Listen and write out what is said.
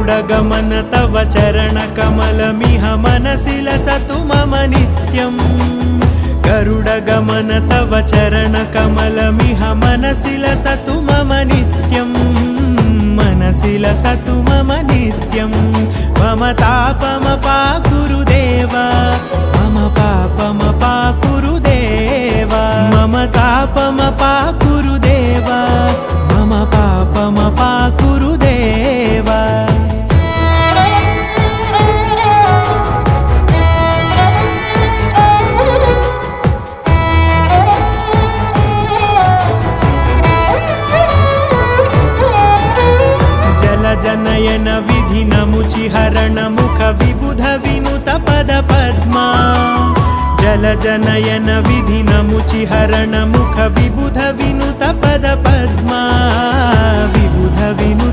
गरुडगमन तव चरणकमलमिह मनसि लसतु मम नित्यम् गरुडगमन तव चरणकमलमिह मनसि लसतु मम नित्यम् मनसि लसतु मम नित्यं मम तापमपाकुरुदेव मम पापमपाकुरुदेव मम तापमपाकुरुदेव मम पापमपाकुरुदेव जनयन विधि नमुचिहरण मुख विबुध विनुत पद पद्मा जल जनयन विधि नमुचिहरण मुख विबुध विनुत पद पद्मा विबुध विनुत